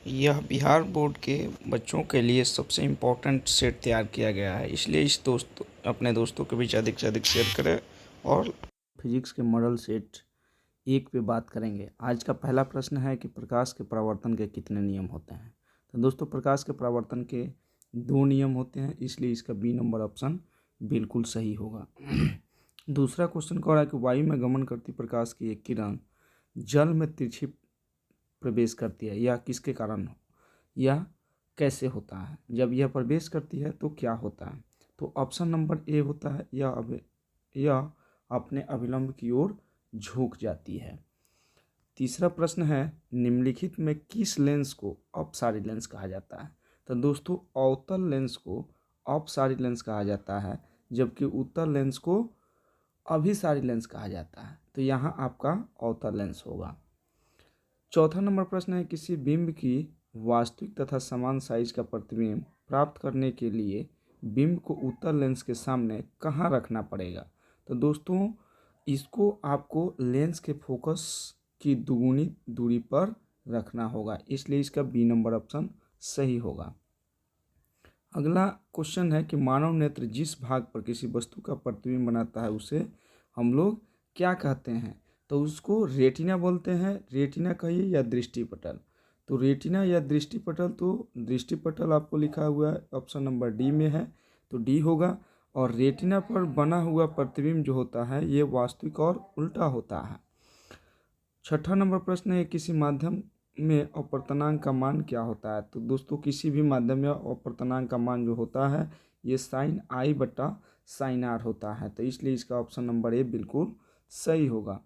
यह बिहार बोर्ड के बच्चों के लिए सबसे इम्पोर्टेंट सेट तैयार किया गया है, इसलिए अपने दोस्तों के बीच अधिक से अधिक शेयर करें। और फिजिक्स के मॉडल सेट 1 पे बात करेंगे। आज का पहला प्रश्न है कि प्रकाश के परावर्तन के कितने नियम होते हैं। तो दोस्तों, प्रकाश के परावर्तन के 2 नियम होते हैं, इसलिए इसका बी नंबर ऑप्शन बिल्कुल सही होगा। दूसरा क्वेश्चन कह रहा है कि वायु में गमन करती प्रकाश की एक किरण जल में तिरछी प्रवेश करती है, यह किसके कारण हो, यह कैसे होता है, जब यह प्रवेश करती है तो क्या होता है। तो ऑप्शन नंबर ए होता है, यह अपने अभिलंब की ओर झुक जाती है। तीसरा प्रश्न है, निम्नलिखित में किस लेंस को अपसारी लेंस कहा जाता है। तो दोस्तों, अवतल लेंस को अपसारी लेंस कहा जाता है, जबकि उत्तल लेंस को अभिसारी लेंस कहा जाता है। तो यहाँ आपका अवतल लेंस होगा। चौथा नंबर प्रश्न है, किसी बिंब की वास्तविक तथा समान साइज का प्रतिबिंब प्राप्त करने के लिए बिंब को उत्तल लेंस के सामने कहाँ रखना पड़ेगा। तो दोस्तों, इसको आपको लेंस के फोकस की दुगुनी दूरी पर रखना होगा, इसलिए इसका बी नंबर ऑप्शन सही होगा। अगला क्वेश्चन है कि मानव नेत्र जिस भाग पर किसी वस्तु का प्रतिबिंब बनाता है उसे हम लोग क्या कहते हैं। तो उसको रेटिना बोलते हैं। रेटिना कहिए या दृष्टिपटल। तो रेटिना या दृष्टिपटल, तो दृष्टिपटल आपको लिखा हुआ है ऑप्शन नंबर डी में है, तो डी होगा। और रेटिना पर बना हुआ प्रतिबिंब जो होता है ये वास्तविक और उल्टा होता है। छठा नंबर प्रश्न है, किसी माध्यम में अपवर्तनांक का मान क्या होता है। तो दोस्तों, किसी भी माध्यम में अपवर्तनांक का मान जो होता है ये साइन आई बटा साइन आर होता है, तो इसलिए इसका ऑप्शन नंबर ए बिल्कुल सही होगा।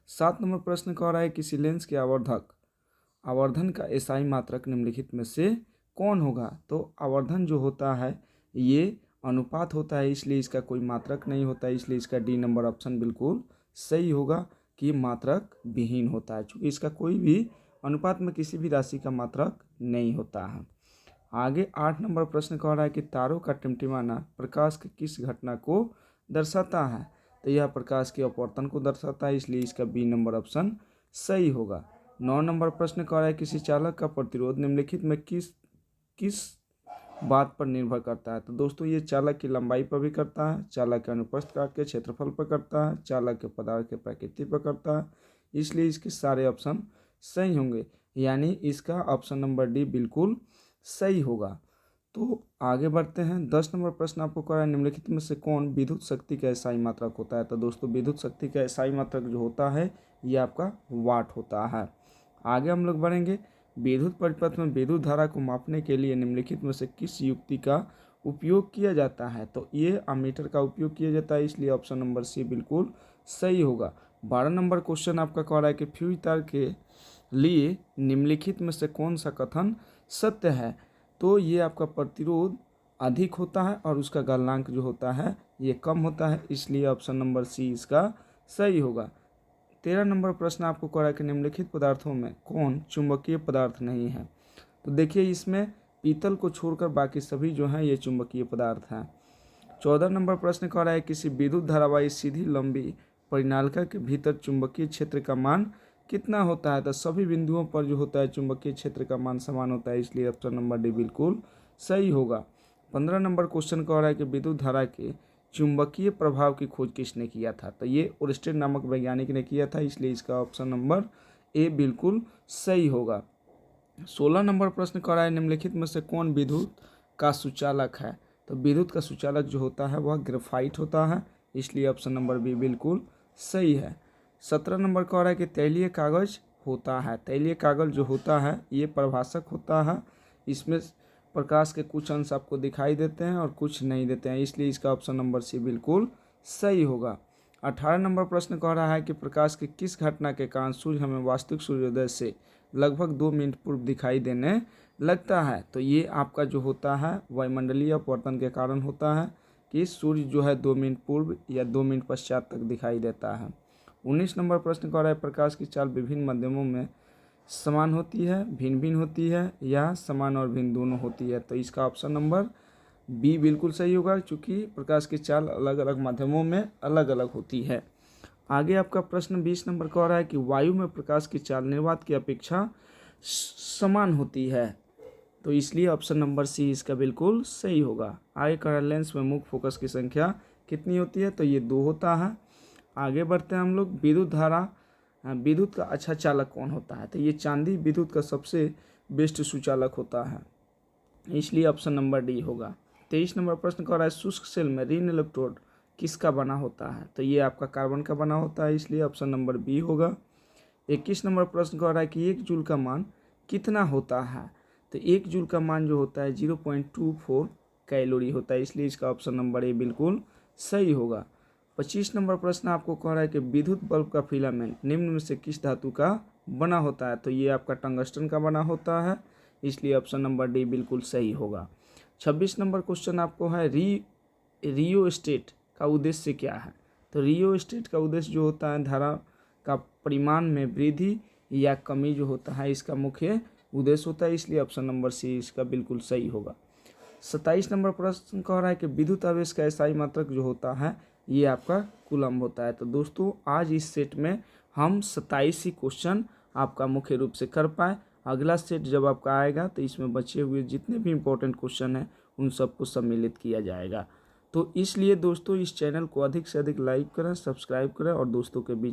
7 नंबर प्रश्न कह रहा है, किसी लेंस के आवर्धन का एसआई मात्रक निम्नलिखित में से कौन होगा। तो आवर्धन जो होता है ये अनुपात होता है, इसलिए इसका कोई मात्रक नहीं होता है, इसलिए इसका डी नंबर ऑप्शन बिल्कुल सही होगा कि मात्रक विहीन होता है, क्योंकि इसका कोई भी अनुपात में किसी भी राशि का मात्रक नहीं होता है। आगे 8 नंबर प्रश्न कह रहा है कि तारों का टिमटिमाना प्रकाश की किस घटना को दर्शाता है। तो यह प्रकाश के अपवर्तन को दर्शाता है, इसलिए इसका बी नंबर ऑप्शन सही होगा। 9 नंबर प्रश्न कह रहा है, किसी चालक का प्रतिरोध निम्नलिखित में किस बात पर निर्भर करता है। तो दोस्तों, ये चालक की लंबाई पर भी करता है, चालक के अनुप्रस्थ काट के क्षेत्रफल पर करता है, चालक के पदार्थ के प्रकृति पर करता है, इसलिए इसके सारे ऑप्शन सही होंगे, यानी इसका ऑप्शन नंबर डी बिल्कुल सही होगा। तो आगे बढ़ते हैं। 10 नंबर प्रश्न आपको कह रहा है, निम्नलिखित में से कौन विद्युत शक्ति का एसआई मात्रक होता है। तो दोस्तों, विद्युत शक्ति का एसआई मात्रक जो होता है ये आपका वाट होता है। आगे हम लोग बढ़ेंगे। विद्युत परिपथ में विद्युत धारा को मापने के लिए निम्नलिखित में से किस युक्ति का उपयोग किया जाता है। तो ये अमीटर का उपयोग किया जाता है, इसलिए ऑप्शन नंबर सी बिल्कुल सही होगा। 12 नंबर क्वेश्चन आपका कह रहा है कि फ्यूज तार के लिए निम्नलिखित में से कौन सा कथन सत्य है। तो ये आपका प्रतिरोध अधिक होता है और उसका गलनांक जो होता है ये कम होता है, इसलिए ऑप्शन नंबर सी इसका सही होगा। 13 नंबर प्रश्न आपको कह रहा है कि निम्नलिखित पदार्थों में कौन चुंबकीय पदार्थ नहीं है। तो देखिए, इसमें पीतल को छोड़कर बाकी सभी जो हैं ये चुंबकीय पदार्थ हैं। 14 नंबर प्रश्न कह रहा है, किसी विद्युत धारावाही सीधी लंबी परिनालिका के भीतर चुंबकीय क्षेत्र का मान कितना होता है। तो सभी बिंदुओं पर जो होता है चुंबकीय क्षेत्र का मान समान होता है, इसलिए ऑप्शन नंबर डी बिल्कुल सही होगा। 15 नंबर क्वेश्चन कह रहा है कि विद्युत धारा के चुंबकीय प्रभाव की खोज किसने किया था। तो ये ओर्स्टेड नामक वैज्ञानिक ने किया था, इसलिए इसका ऑप्शन नंबर ए बिल्कुल सही होगा। 16 नंबर प्रश्न कह रहा है, निम्नलिखित में से कौन विद्युत का सुचालक है। तो विद्युत का सुचालक जो होता है वह ग्रेफाइट होता है, इसलिए ऑप्शन नंबर बी बिल्कुल सही है। 17 नंबर कह रहा है कि तैलीय कागज होता है। तैलीय कागज जो होता है ये प्रभाषक होता है, इसमें प्रकाश के कुछ अंश आपको दिखाई देते हैं और कुछ नहीं देते हैं, इसलिए इसका ऑप्शन नंबर सी बिल्कुल सही होगा। 18 नंबर प्रश्न कह रहा है कि प्रकाश की किस घटना के कारण सूर्य हमें वास्तविक सूर्योदय से लगभग 2 मिनट पूर्व दिखाई देने लगता है। तो ये आपका जो होता है वायुमंडलीय अपवर्तन के कारण होता है कि सूर्य जो है 2 मिनट पूर्व या 2 मिनट पश्चात तक दिखाई देता है। 19 नंबर प्रश्न कह रहा है, प्रकाश की चाल विभिन्न माध्यमों में समान होती है, भिन्न भिन्न होती है या समान और भिन्न दोनों होती है। तो इसका ऑप्शन नंबर बी बिल्कुल सही होगा, क्योंकि प्रकाश की चाल अलग अलग माध्यमों में अलग अलग होती है। आगे आपका प्रश्न 20 नंबर कह रहा है कि वायु में प्रकाश की चाल निर्वात की अपेक्षा समान होती है। तो इसलिए ऑप्शन नंबर सी इसका बिल्कुल सही होगा। आगे का लेंस में मुख्य फोकस की संख्या कितनी होती है? तो ये 2 होता है। आगे बढ़ते हैं हम लोग। विद्युत धारा, विद्युत का अच्छा चालक कौन होता है? तो ये चांदी विद्युत का सबसे बेस्ट सुचालक होता है, इसलिए ऑप्शन नंबर डी होगा। 23 नंबर प्रश्न कह रहा है शुष्क सेल में ऋण इलेक्ट्रोड किसका बना होता है? तो ये आपका कार्बन का बना होता है, इसलिए ऑप्शन नंबर बी होगा। 21 नंबर प्रश्न कह रहा है कि 1 जूल का मान कितना होता है? तो 1 जूल का मान जो होता है 0.24 कैलोरी होता है, इसलिए इसका ऑप्शन नंबर ए बिल्कुल सही होगा। 25 नंबर प्रश्न आपको कह रहा है कि विद्युत बल्ब का फिलामेंट निम्न में से किस धातु का बना होता है? तो ये आपका टंगस्टन का बना होता है, इसलिए ऑप्शन नंबर डी बिल्कुल सही होगा। 26 नंबर क्वेश्चन आपको है रियोस्टेट का उद्देश्य क्या है? तो रियोस्टेट का उद्देश्य जो होता है धारा का परिमाण में वृद्धि या कमी जो होता है इसका मुख्य उद्देश्य होता है, इसलिए ऑप्शन नंबर सी इसका बिल्कुल सही होगा। 27 नंबर प्रश्न कह रहा है कि विद्युत आवेश का स्थायी मात्रक जो होता है ये आपका कूलम्ब होता है। तो दोस्तों आज इस सेट में हम 27 ही क्वेश्चन आपका मुख्य रूप से कर पाए। अगला सेट जब आपका आएगा तो इसमें बचे हुए जितने भी इम्पोर्टेंट क्वेश्चन हैं उन सबको सम्मिलित किया जाएगा। तो इसलिए दोस्तों इस चैनल को अधिक से अधिक लाइक करें, सब्सक्राइब करें और दोस्तों के बीच